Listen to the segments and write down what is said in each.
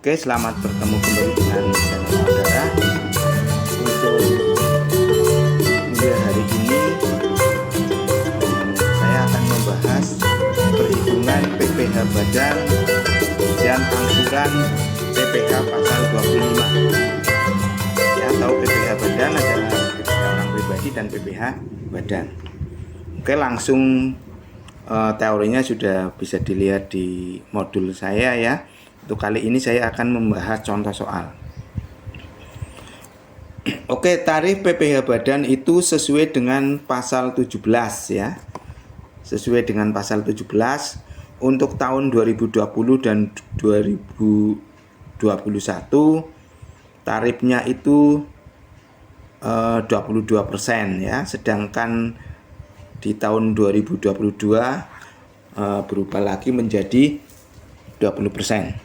Oke, selamat bertemu kembali dengan channel Saudara. Untuk video hari ini saya akan membahas perhitungan PPh badan dan angsuran PPh pasal 25. Ya, tahu PPh badan adalah PPh orang pribadi dan PPh badan. Oke, langsung teorinya sudah bisa dilihat di modul saya ya. Untuk kali ini saya akan membahas contoh soal. Oke, tarif PPh badan itu sesuai dengan pasal 17 ya. Sesuai dengan pasal 17 untuk tahun 2020 dan 2021 tarifnya itu 22% ya. Sedangkan di tahun 2022 berubah lagi menjadi 20%.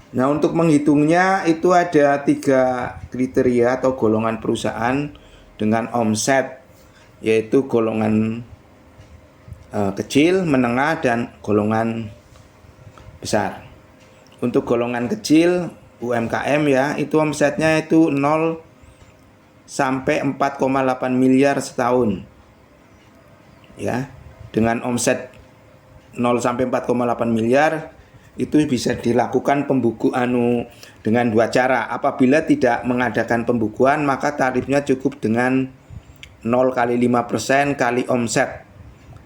Nah, untuk menghitungnya itu ada 3 kriteria atau golongan perusahaan dengan omset, yaitu golongan kecil, menengah, dan golongan besar. Untuk golongan kecil UMKM ya, itu omsetnya itu 0 sampai 4,8 miliar setahun. Ya, dengan omset 0 sampai 4,8 miliar itu bisa dilakukan pembukuan dengan 2 cara. Apabila tidak mengadakan pembukuan, maka tarifnya cukup dengan 0 kali 5% kali omset.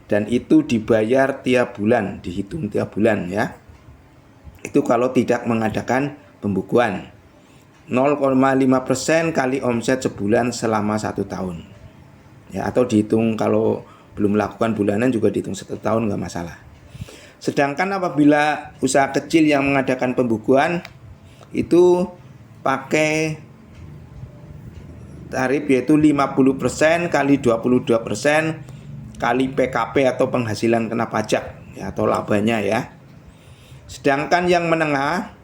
Dan itu dibayar tiap bulan, dihitung tiap bulan ya. Itu kalau tidak mengadakan pembukuan. 0,5% kali omset sebulan selama 1 tahun. Ya, atau dihitung kalau belum melakukan bulanan juga dihitung 1 tahun, nggak masalah. Sedangkan apabila usaha kecil yang mengadakan pembukuan itu pakai tarif yaitu 50% kali 22% kali PKP atau penghasilan kena pajak ya, atau labanya ya. Sedangkan yang menengah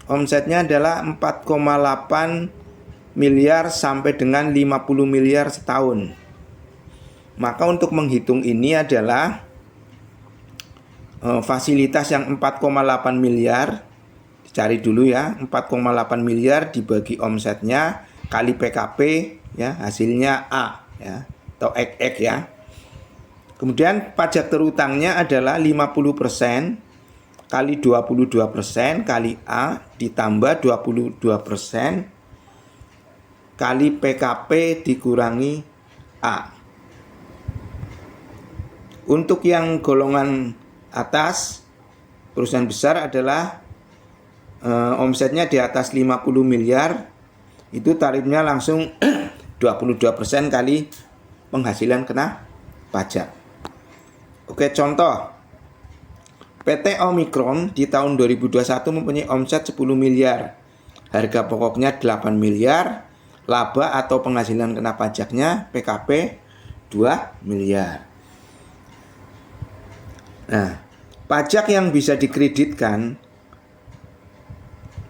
omsetnya adalah 4,8 miliar sampai dengan 50 miliar setahun. Maka untuk menghitung ini adalah fasilitas yang 4,8 miliar dicari dulu ya. 4,8 miliar dibagi omsetnya kali PKP ya, hasilnya A ya, atau X ya. Kemudian pajak terutangnya adalah 50% kali 22% kali A ditambah 22% kali PKP dikurangi A. Untuk yang golongan atas, perusahaan besar adalah omsetnya di atas 50 miliar, itu tarifnya langsung 22% kali penghasilan kena pajak. Oke, contoh PT Omicron di tahun 2021 mempunyai omset 10 miliar, harga pokoknya 8 miliar, laba atau penghasilan kena pajaknya PKP 2 miliar. Nah, pajak yang bisa dikreditkan,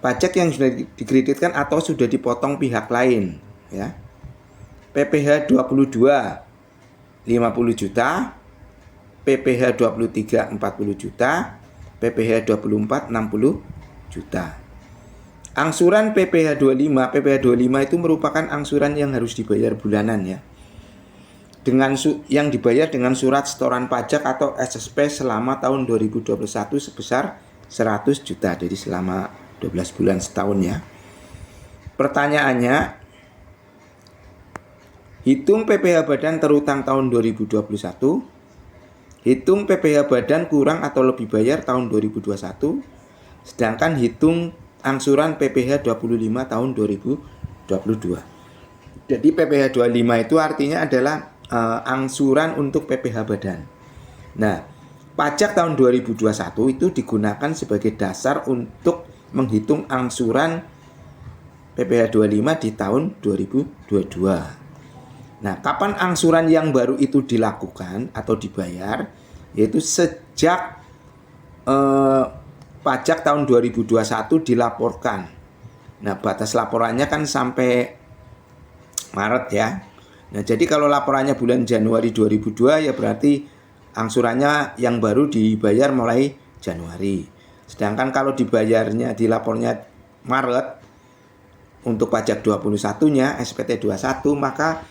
pajak yang sudah dikreditkan atau sudah dipotong pihak lain ya. PPh 22 50 juta, PPh 23 40 juta, PPh 24 60 juta. Angsuran PPh 25, PPh 25 itu merupakan angsuran yang harus dibayar bulanan ya. Dengan yang dibayar dengan surat setoran pajak atau SSP selama tahun 2021 sebesar 100 juta. Jadi selama 12 bulan setahun ya. Pertanyaannya, hitung PPh badan terutang tahun 2021, hitung PPh badan kurang atau lebih bayar tahun 2021, sedangkan hitung angsuran PPh 25 tahun 2022. Jadi PPh 25 itu artinya adalah angsuran untuk PPh badan. Nah, pajak tahun 2021 itu digunakan sebagai dasar untuk menghitung angsuran PPh 25 di tahun 2022. Nah, kapan angsuran yang baru itu dilakukan atau dibayar? Yaitu sejak pajak tahun 2021 dilaporkan. Nah, batas laporannya kan sampai Maret ya. Nah, jadi kalau laporannya bulan Januari 2002 ya berarti angsurannya yang baru dibayar mulai Januari. Sedangkan kalau dibayarnya di lapornya Maret untuk pajak 21-nya SPT 21, maka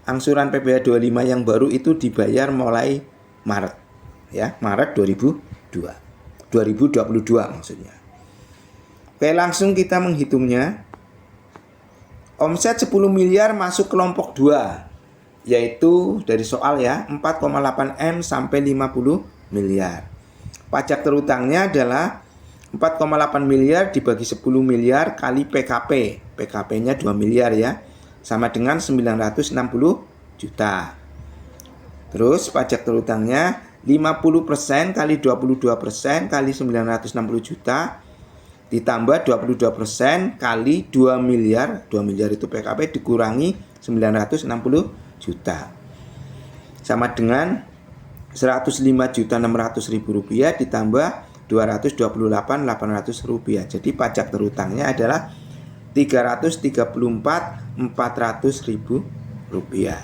angsuran PPh 25 yang baru itu dibayar mulai Maret, ya, Maret 2022 maksudnya. Oke, langsung kita menghitungnya. Omset 10 miliar masuk kelompok 2, yaitu dari soal ya, 4,8 M sampai 50 miliar. Pajak terutangnya adalah 4,8 miliar dibagi 10 miliar kali PKP. PKP-nya 2 miliar ya, sama dengan 960 juta. Terus pajak terutangnya 50% kali 22% kali 960 juta ditambah 22% kali 2 miliar. 2 miliar itu PKP dikurangi 960 juta. Sama dengan 105.600.000 rupiah ditambah 228.800 rupiah. Jadi pajak terutangnya adalah 334.400.000 rupiah.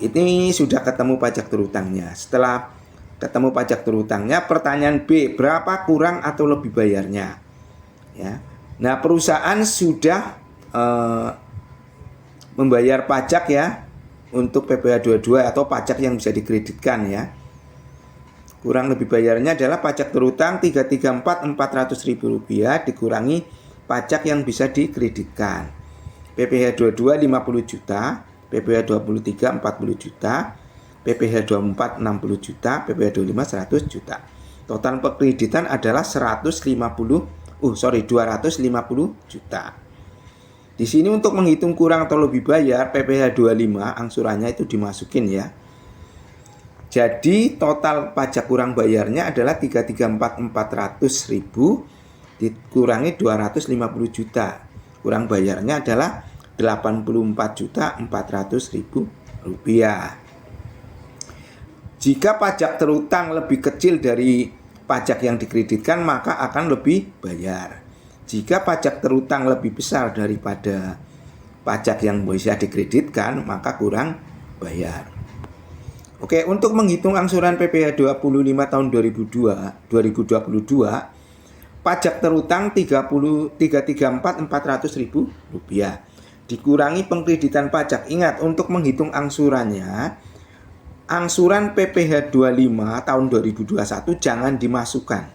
Ini sudah ketemu pajak terutangnya. Setelah ketemu pajak terutangnya, pertanyaan B, berapa kurang atau lebih bayarnya? Ya. Nah, perusahaan sudah membayar pajak ya untuk PPh 22 atau pajak yang bisa dikreditkan ya. Kurang lebih bayarnya adalah pajak terutang 334.400.000 rupiah dikurangi pajak yang bisa dikreditkan. PPh 22 50 juta, PPh 23 40 juta, PPh 24 60 juta, PPh 25 100 juta. Total pekreditan adalah 250 juta. Di sini untuk menghitung kurang atau lebih bayar PPh 25 angsurannya itu dimasukin ya. Jadi total pajak kurang bayarnya adalah 334.400.000 dikurangi 250 juta. Kurang bayarnya adalah 84.400.000 rupiah. Jika pajak terutang lebih kecil dari pajak yang dikreditkan, maka akan lebih bayar. Jika pajak terutang lebih besar daripada pajak yang bisa dikreditkan, maka kurang bayar. Oke, untuk menghitung angsuran PPh 25 tahun 2022, pajak terutang 334.400.000 rupiah dikurangi pengkreditan pajak. Ingat, untuk menghitung angsurannya, angsuran PPh 25 tahun 2021 jangan dimasukkan.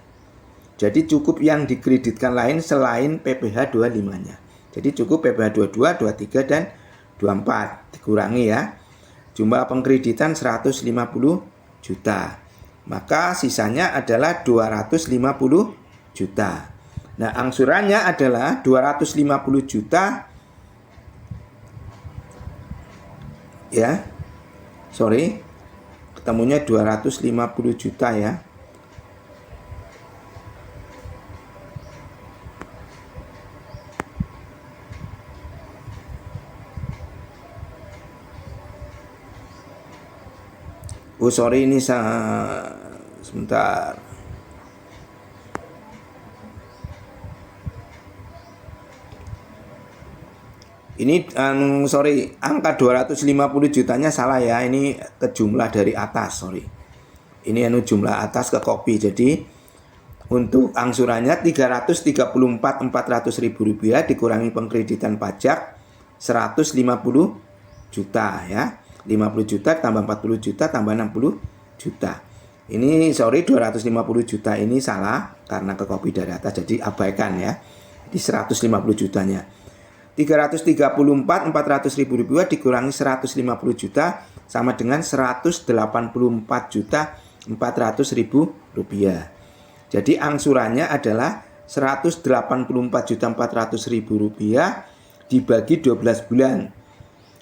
Jadi cukup yang dikreditkan lain selain PPh 25-nya. Jadi cukup PPh 22, 23 dan 24 dikurangi ya. Jumlah pengkreditan 150 juta. Maka sisanya adalah 250 juta. Nah, angsurannya adalah 250 juta ya. Ketemunya 250 juta ya. Ini sebentar. Ini angka 250 jutanya salah ya. Ini ke jumlah dari atas, Ini jumlah atas ke copy. Jadi untuk angsurannya 334.400.000 rupiah dikurangi pengkreditan pajak 150 juta ya. 50 juta tambah 40 juta tambah 60 juta. Ini 250 juta ini salah karena ke copy dari atas, jadi abaikan ya. Di 150 jutanya. 334.400.000 rupiah dikurangi 150 juta sama dengan 184.400.000 rupiah. Jadi angsurannya adalah 184.400.000 rupiah dibagi 12 bulan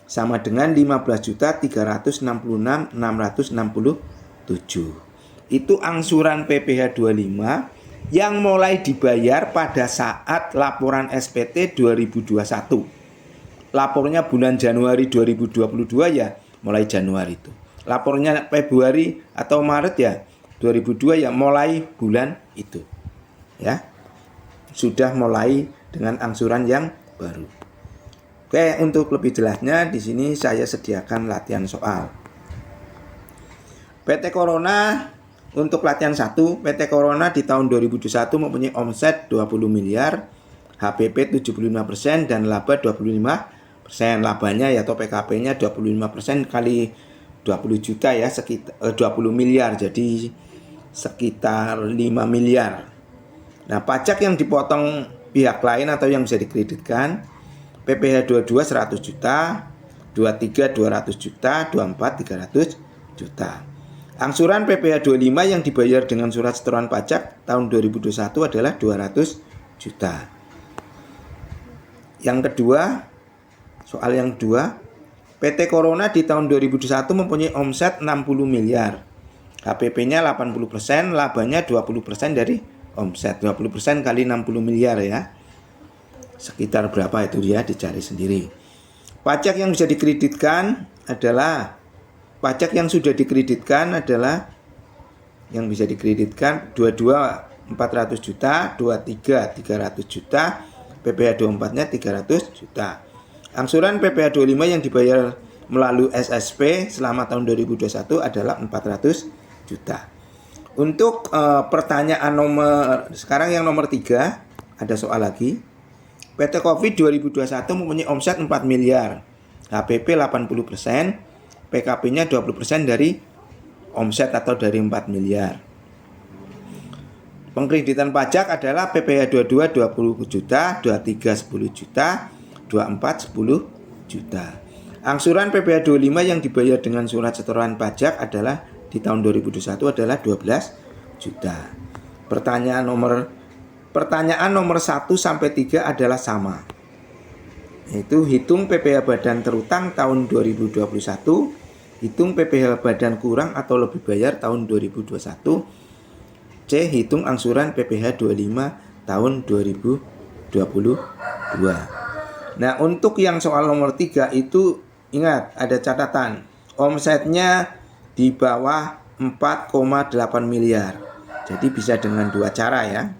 sama dengan 15.366.667. Itu angsuran PPh 25 yang mulai dibayar pada saat laporan SPT 2021. Lapornya bulan Januari 2022 ya, mulai Januari itu. Lapornya Februari atau Maret ya 2002 ya, mulai bulan itu. Ya. Sudah mulai dengan angsuran yang baru. Oke, untuk lebih jelasnya di sini saya sediakan latihan soal. PT Corona Untuk latihan 1, PT Corona di tahun 2021 mempunyai omset 20 miliar, HPP 75% dan laba 25%. Labanya ya atau PKP-nya 25% kali 20 juta ya, sekitar 20 miliar, jadi sekitar 5 miliar. Nah, pajak yang dipotong pihak lain atau yang bisa dikreditkan, PPh 22 100 juta, 23 200 juta, 24 300 juta. Angsuran PPh 25 yang dibayar dengan surat setoran pajak tahun 2021 adalah 200 juta. Yang kedua, soal yang kedua, PT Corona di tahun 2021 mempunyai omset 60 miliar. HPP-nya 80%, labanya 20% dari omset. 20% kali 60 miliar ya. Sekitar berapa itu dia dicari sendiri. Pajak yang bisa dikreditkan adalah pajak yang sudah dikreditkan adalah yang bisa dikreditkan 22 400 juta, 23 300 juta, PPh 24-nya 300 juta. Angsuran PPh 25 yang dibayar melalui SSP selama tahun 2021 adalah 400 juta. Untuk pertanyaan sekarang yang nomor 3, ada soal lagi. PT Covid 2021 mempunyai omset 4 miliar, HPP 80%, PKP-nya 20% dari omset atau dari 4 miliar. Pengkreditan pajak adalah PPh 22 20 juta, 23 10 juta, 24 10 juta. Angsuran PPh 25 yang dibayar dengan surat setoran pajak adalah di tahun 2021 adalah 12 juta. Pertanyaan nomor 1 sampai 3 adalah sama. Yaitu hitung PPh badan terutang tahun 2021, hitung PPh badan kurang atau lebih bayar tahun 2021, C. Hitung angsuran PPh 25 tahun 2022. Nah, untuk yang soal nomor 3 itu ingat ada catatan. Omsetnya di bawah 4,8 miliar. Jadi bisa dengan dua cara ya.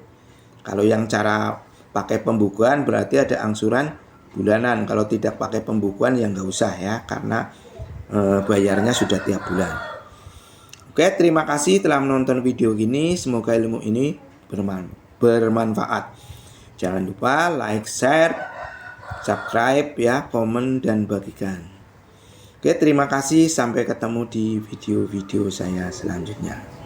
Kalau yang cara pakai pembukuan berarti ada angsuran bulanan. Kalau tidak pakai pembukuan ya nggak usah ya, karena bayarnya sudah tiap bulan. Oke, terima kasih telah menonton video ini. Semoga ilmu ini bermanfaat. Jangan lupa like, share, subscribe ya, komen dan bagikan. Oke, terima kasih. Sampai ketemu di video-video saya selanjutnya.